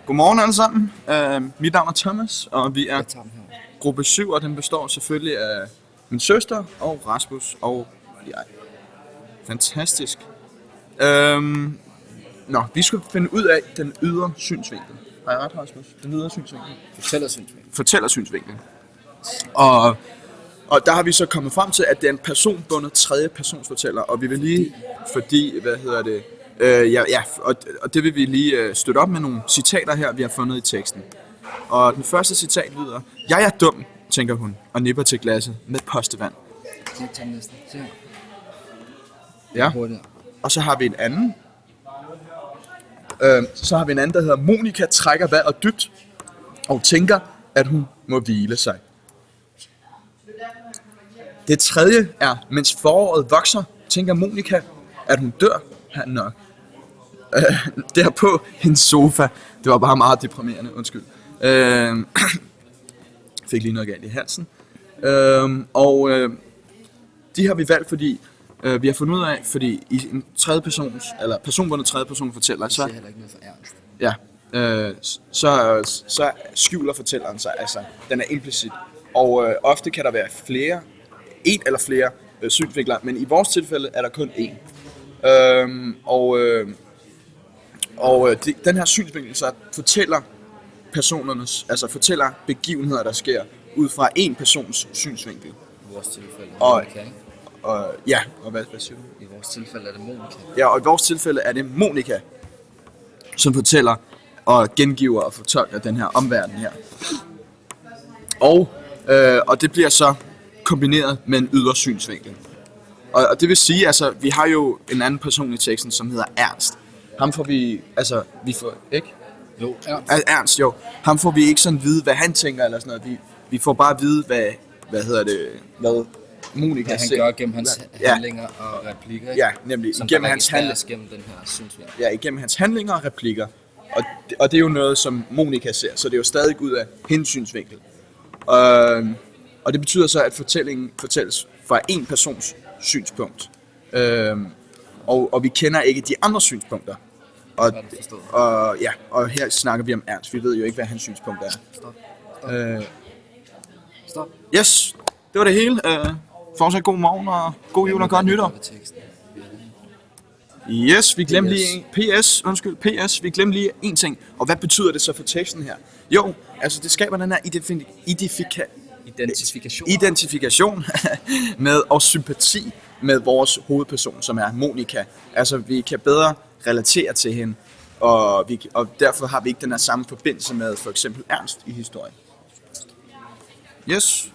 Godmorgen alle sammen. Mit navn er Thomas, og vi er gruppe 7, og den består selvfølgelig af min søster og Rasmus og jeg. Fantastisk. Vi skal finde ud af den ydre synsvinkel. Har jeg ret, Rasmus? Den ydre synsvinkel? Fortællersynsvinkel. Og der har vi så kommet frem til, at det er en personbundet tredje persons fortæller, og vi vil lige, og det vil vi lige støtte op med nogle citater her, vi har fundet i teksten. Og den første citat lyder: "Jeg er dum", tænker hun, og nipper til glasset med postevand. Ja. Og så har vi en anden. Der hedder: "Monika trækker vejret dybt og tænker, at hun må hvile sig." Det tredje er: "Mens foråret vokser, tænker Monika, at hun dør her nok." Der på hendes sofa. Det var bare meget deprimerende, undskyld. Fik lige noget galt i halsen. De har vi valgt, fordi vi har fundet ud af, fordi i en tredje persons, eller personbundet tredje person fortæller, så heller ikke noget for ernst. så skjuler fortælleren sig, altså den er implicit. Og ofte kan der være en eller flere synsvinkler, men i vores tilfælde er der kun én. Den her synsvinkel så fortæller fortæller begivenheder, der sker ud fra en persons synsvinkel. I vores tilfælde Og hvad siger du? I vores tilfælde er det Monika. Ja, og i vores tilfælde er det Monika, som fortæller og gengiver og fortolker den her omverden her. Og det bliver så kombineret med en ydre synsvinkel. Og det vil sige, altså, vi har jo en anden person i teksten, som hedder Ernst. Ham får vi, ikke? Jo, Ernst, jo. Ham får vi ikke sådan vide, hvad han tænker eller sådan noget. Vi får bare at vide, hvad Monika han gør gennem hans handlinger og replikker. Ja, nemlig. Som Igennem hans gennem den her synsvinkel. Ja, igennem hans handlinger og replikker. Og det er jo noget, som Monika ser, så det er jo stadig ud af hendes synsvinkel. Og det betyder så, at fortællingen fortælles fra en persons synspunkt. Og vi kender ikke de andre synspunkter. Og her snakker vi om Ernst. Vi ved jo ikke, hvad hans synspunkt er. Stop. Yes, det var det hele. Fortsat god morgen og god jul og godt nytår. Yes, vi glemte lige PS, vi glemte lige en ting. Og hvad betyder det så for teksten her? Jo, altså det skaber den her identifikation med og sympati med vores hovedperson, som er Monika. Altså vi kan bedre relatere til hende, og derfor har vi ikke den her samme forbindelse med for eksempel Ernst i historien. Yes.